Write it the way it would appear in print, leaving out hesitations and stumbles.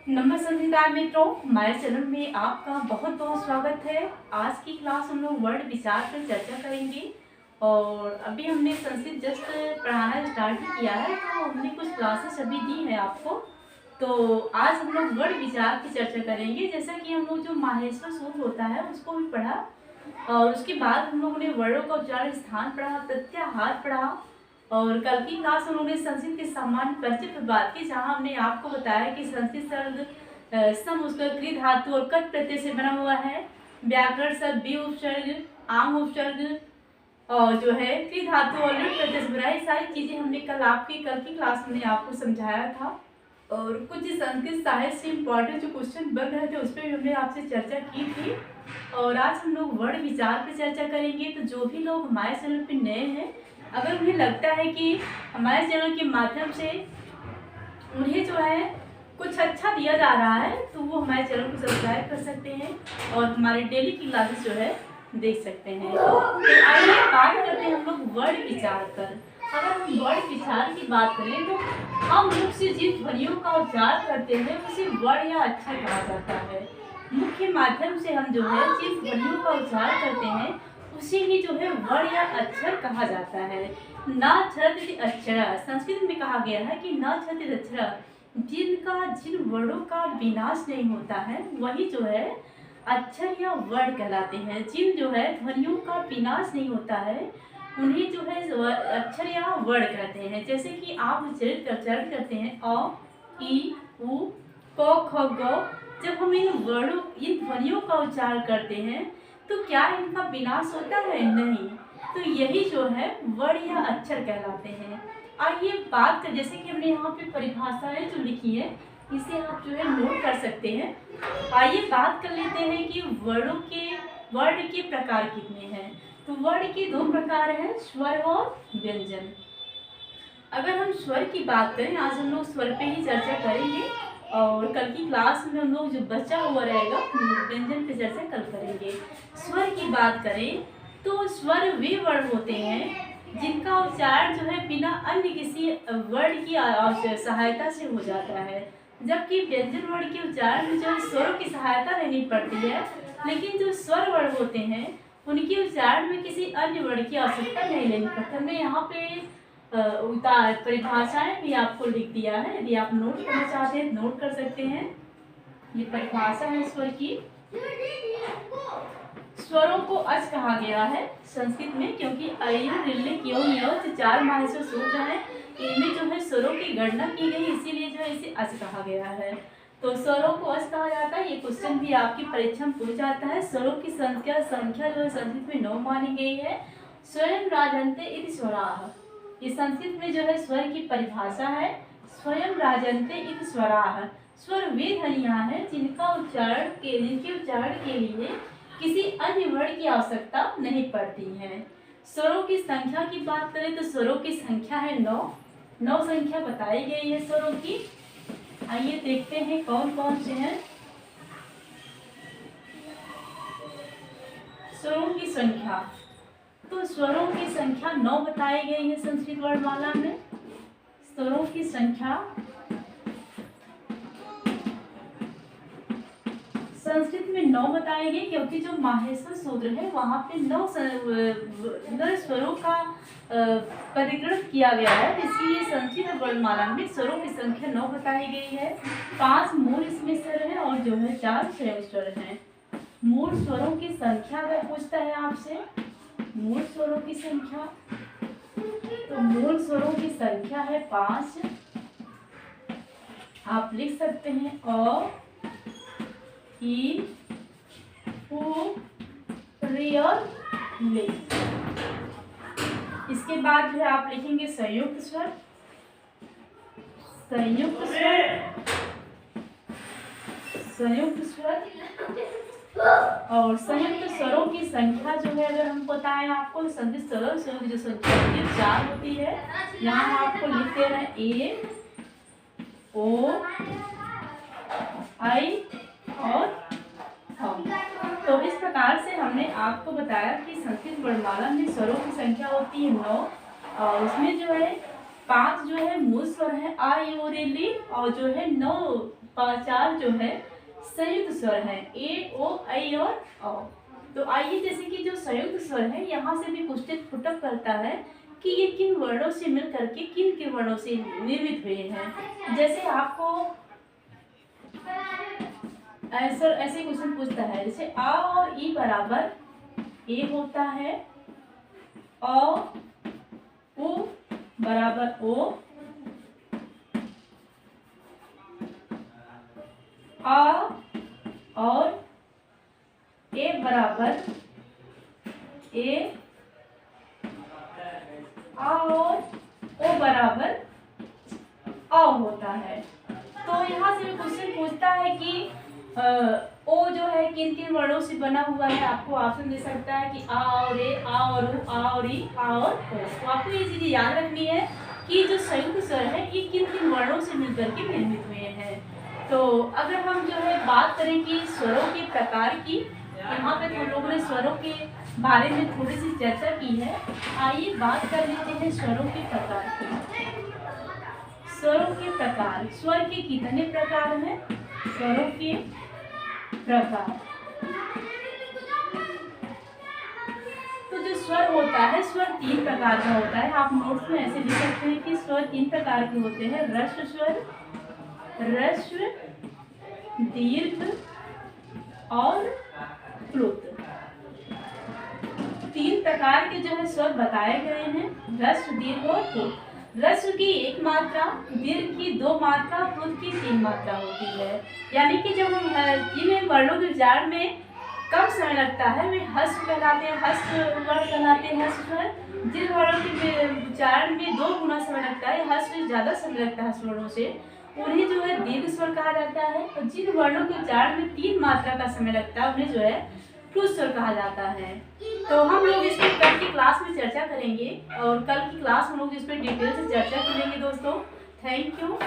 नमस्कार मित्रों, हमारे चैनल में आपका बहुत बहुत स्वागत है। आज की क्लास हम लोग वर्ड विचार पर चर्चा करेंगे और अभी हमने संस्कृत जस्ट पढ़ाना स्टार्ट किया है, तो हमने कुछ क्लासेस अभी दी है आपको। तो आज हम लोग वर्ड विचार की चर्चा करेंगे। जैसा कि हम लोग जो माहेश्वर सूत्र होता है उसको भी पढ़ा और उसके बाद हम लोगों ने वर्णों का उच्चारण स्थान पढ़ा, प्रत्याहार पढ़ा और कल की क्लास उन्होंने संस्कृत के सामान्य परिचय पर बात की, जहां हमने आपको बताया कि संस्कृत शब्द सम उसका कृ धातु और कट प्रत्यय से बना हुआ है। व्याकरण शब्द बी उपसर्ग, आम उपसर्ग और जो है कृ धातु और लृ प्रत्यय से बना है। सारी चीजें हमने कल की क्लास में आपको समझाया था और कुछ संस्कृत साहित्य से इम्पोर्टेंट जो क्वेश्चन बन रहे थे उस पर भी हमने आपसे चर्चा की थी। और आज हम लोग वर्ड विचार पर चर्चा करेंगे। तो जो भी लोग हमारे चैनल पर नए हैं, अगर उन्हें लगता है कि हमारे चैनल के माध्यम से उन्हें जो है कुछ अच्छा दिया जा रहा है, तो वो हमारे चैनल को सब्सक्राइब कर सकते हैं और हमारे डेली की क्लासेस जो है देख सकते हैं। तो आइए बात करते हैं हम लोग वर्ड विचार पर। अगर हम वर्ड विचार की बात करें तो हम मुख से जिन ध्वनियों का उच्चार करते हैं उसे वर्ड या अक्षर कहा जाता है। मुख्य माध्यम से हम जो है जिन ध्वनियों का उच्चार करते हैं उसी ही जो है वर्ण या अक्षर कहा जाता है। न छति अक्षर, संस्कृत में कहा गया है कि न छति अक्षर, जिन वर्णों का विनाश नहीं होता है वही जो है अक्षर या वर्ण कहलाते हैं। जिन जो है ध्वनियों का विनाश नहीं होता है उन्हें जो है अक्षर या वर्ण कहते हैं। जैसे कि आप उच्चारण करते हैं अ, ई, उ, क, ख, ग। जब हम इन ध्वनियों का उच्चारण करते हैं तो क्या इनका विनाश होता है? नहीं। तो यही जो है वर्ण या अक्षर कहलाते हैं। और ये बात कर, जैसे कि हमने यहाँ पे परिभाषाएं जो लिखी है इसे आप जो है नोट कर सकते हैं। आइए बात कर लेते हैं कि वर्ण के प्रकार कितने हैं। तो वर्ण के दो प्रकार हैं, स्वर और व्यंजन। अगर हम स्वर की बात करें, आज हम लोग स्वर पे ही चर्चा करेंगे और कल की क्लास में हम लोग जो बचा हुआ रहेगा व्यंजन पे चर्चा कल करेंगे। स्वर की बात करें तो स्वर वे वर्ण होते हैं जिनका उच्चारण जो है बिना अन्य किसी वर्ण की सहायता से हो जाता है, जबकि व्यंजन वर्ण के उच्चारण में जो स्वरों की सहायता लेनी पड़ती है। लेकिन जो स्वर वर्ण होते हैं उनके उच्चारण में किसी अन्य वर्ण की आवश्यकता नहीं लेनी पड़ती। हमने यहाँ पे परिभाषाएं भी आपको लिख दिया है, यदि आप नोट करना चाहते हैं नोट कर सकते हैं। ये परिभाषा है स्वर की। स्वरों को अच कहा गया है संस्कृत में, क्योंकि चार माहेश्वर सूत्र हैं, इनमें जो है स्वरों की गणना की गई, इसीलिए जो है इसे अच कहा गया है। तो स्वरों को अच कहा जाता है। ये क्वेश्चन भी आपकी परीक्षा में पूछ जाता है। स्वरों की संख्या जो है संस्कृत में 9 मानी गई है। स्वयं राजन्ते इति स्वराः, ये संस्कृत में जो है स्वर की परिभाषा है। स्वयं राजन्ते इति स्वराः, स्वर वे ध्वनियां हैं जिनके उच्चारण के लिए किसी अन्य वर्ण की आवश्यकता नहीं पड़ती है। स्वरों की संख्या की बात करें तो स्वरों की संख्या है 9 संख्या बताई गई है स्वरों की। आइए देखते हैं कौन कौन से हैं स्वरों की संख्या। तो स्वरों की संख्या 9 बताई गई है संस्कृत वर्णमाला में। स्वरों की संख्या संस्कृत में 9 बताई गई, क्योंकि जो माहेश्वर सूत्र है वहां पे 9 स्वरों का परिग्रह किया गया है, इसलिए संस्कृत वर्णमाला में स्वरों की संख्या 9 बताई गई है। 5 मूल इसमें स्वर है और जो है 4 संयुक्त स्वर है। मूल स्वरों की संख्या अगर पूछता है आपसे, मूल स्वरों की संख्या, तो मूल स्वरों की संख्या है 5। आप लिख सकते हैं अ, ई, उ, ऋ और ले। इसके बाद जो है आप लिखेंगे संयुक्त स्वर, संयुक्त स्वर और संयुक्त स्वरों की संख्या जो है अगर हम बताएं आपको, संयुक्त स्वरों की जो संख्या 4 होती है। यहाँ आपको लिख दे रहे हैं ए, ओ, आई और हम। तो इस प्रकार से हमने आपको बताया कि संस्कृत वर्णमाला में स्वरों की संख्या होती है 9 और उसमें जो है 5 जो है मूल स्वर है आ, ई, ओ, रे, ली और जो है 9 चार जो है संयुक्त स्वर है, ए ओ ऐ और औ। तो आइए, जैसे कि जो संयुक्त स्वर है यहाँ से भी क्वेश्चन पुटअप करता है कि ये किन वर्णों से मिल करके किन किन वर्णों से निर्मित हुए हैं। जैसे आपको ऐसे क्वेश्चन पूछता है, जैसे आ और ई बराबर ए होता है, औ उ बराबर ओ, आ और ए बराबर ए, आ और ओ बराबर अ होता है। तो यहाँ से क्वेश्चन पूछता है कि ओ जो है किन किन वर्णों से बना हुआ है। आपको ऑप्शन दे सकता है कि आ और ए, आ और उ, आ और ई, आ और ओ। तो आपको ये चीजें याद रखनी है कि जो संयुक्त स्वर है ये किन किन वर्णों से मिलकर के निर्मित हुए हैं। तो अगर हम जो है बात करें कि स्वरों के प्रकार की, यहाँ पे हम लोगों ने स्वरों के बारे में थोड़ी सी चर्चा की है। आइए बात कर लेते हैं स्वरों के प्रकार की। स्वरों के प्रकार, स्वर के कितने प्रकार हैं? स्वरों के प्रकार। तो जो स्वर होता है, स्वर 3 प्रकार का होता है। आप नोट्स में ऐसे लिख सकते हैं कि स्वर 3 प्रकार के होते हैं। ह्रस्व स्वर, ह्रस्व, दीर्घ और प्लुत। 3 प्रकार के जो है स्वर बताए गए हैं, ह्रस्व, दीर्घ और प्लुत। ह्रस्व की 1 मात्रा, दीर्घ की 2 मात्रा, प्लुत की 3 मात्रा होती है। यानी कि जब हम जिन वर्णों के उच्चारण में कम समय लगता है वे ह्रस्व कहलाते हैं, ह्रस्व वर्ण कहलाते हैं, ह्रस्व स्वर। जिन वर्णों के उच्चारण में 2 गुना समय लगता है, ह्रस्व ज्यादा समय लगता है ह्रस्व वर्णों से, उन्हें जो है दीर्घ स्वर कहा जाता है। और जिन वर्णों के उच्चारण में 3 मात्रा का समय लगता है उन्हें जो है प्लुत स्वर कहा जाता है। तो हम लोग इस पर कल की क्लास में चर्चा करेंगे और कल की क्लास हम लोग इस पर डिटेल से चर्चा करेंगे दोस्तों। Thank you.